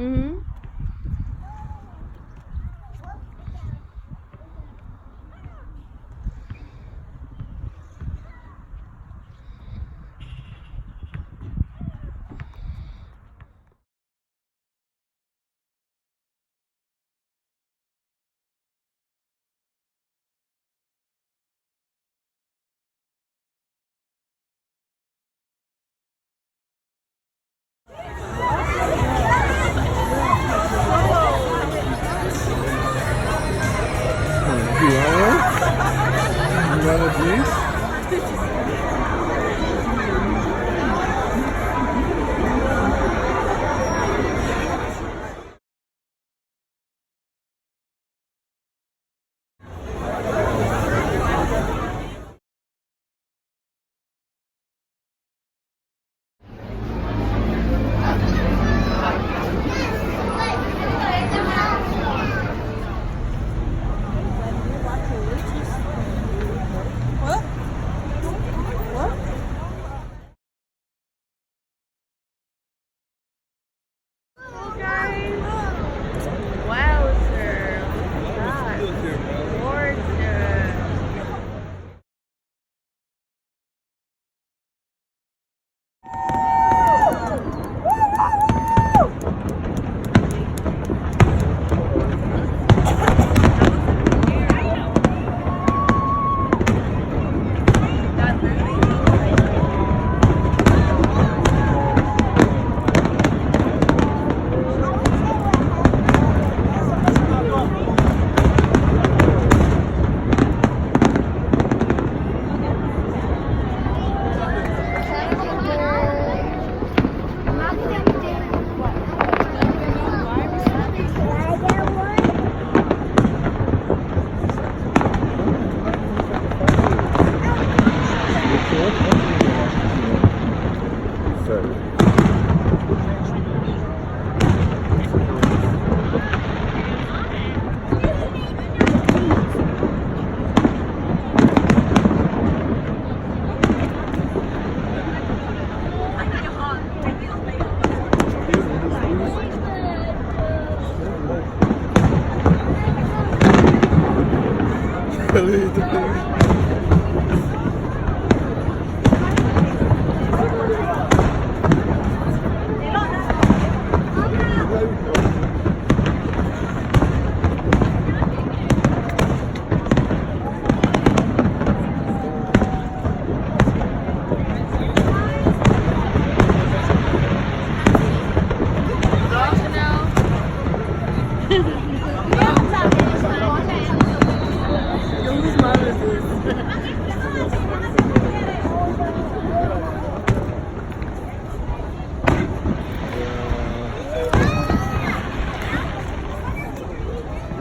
Mm-hmm. You want a juice?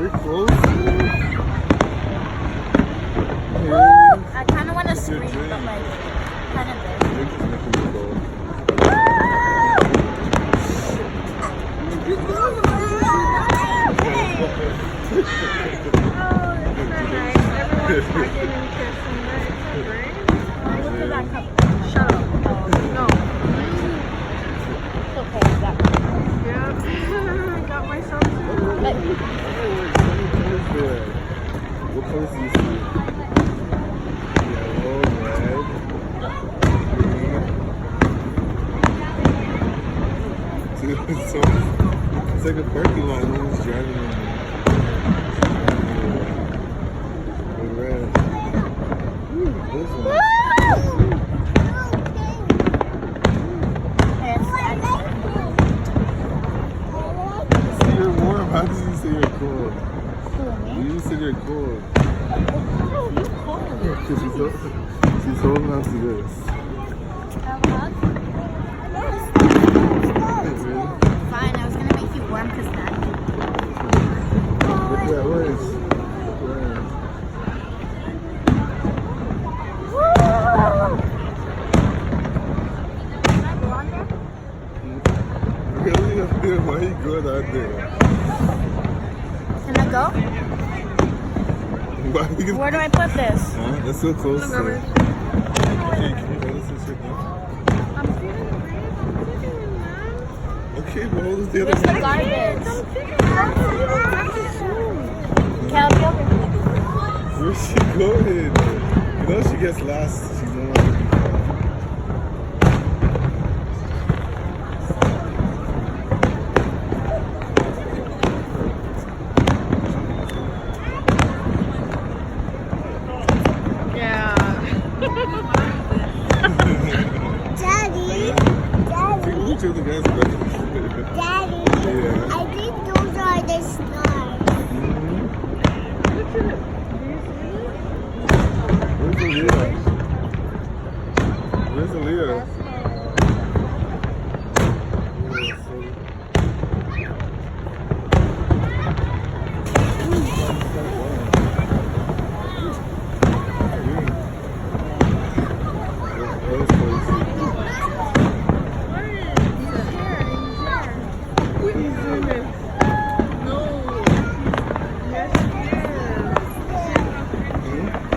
We're close. I kind of want to scream, but like, kind of Shut up. No. It's okay, I got myself. Yeah, I got myself too. What colors do you see? Yellow, red, green. Dude, it's like a parking lot. No one's driving in there. Red. Ooh, this one. See, you're warm. How did you say you're cold? You said you're cold. She's holding on to this. Fine, I was gonna make you warm because that. Yeah, where is? Really? Why are you going out there? Can I go? Where do I put this? Huh? That's so close to it. I'm feeling great. Okay, but hold us the other Where's the hand. garbage? Cal, help me. Where's she going? You know she gets lost. She's no longer be found. Yeah. Daddy, Daddy, Which of the guys are better? Daddy, Yeah. I think those are the stars. Where's Aaliyah? Where's Aaliyah?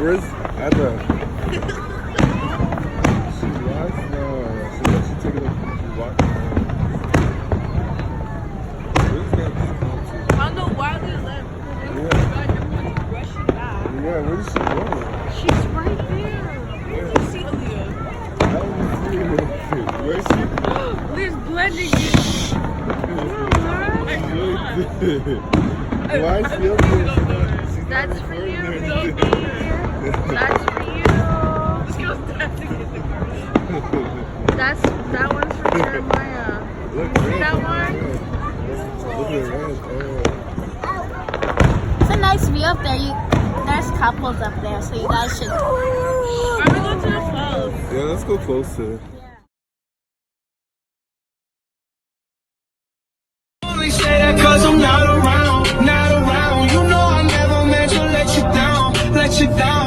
Where's Ada? She lost? No. She took it up. She's walking around. Where's that come to? I don't know why they left. Yeah. Everyone's rushing back. Yeah, where did she go? She's right there. Where did you see Aaliyah? I don't see her. Where's she? Leah's blending in. Why is she up there? That's for you, baby. That's for you. This girl's dancing in the car. That one's for Jeremiah. Look, See that one? Look at that. It's a nice view up there. There's couples up there, so you guys should. I'm gonna go to the falls. Yeah, let's go closer. Only say that 'cause I'm not around, not around. You know I never meant to let you down, let you down.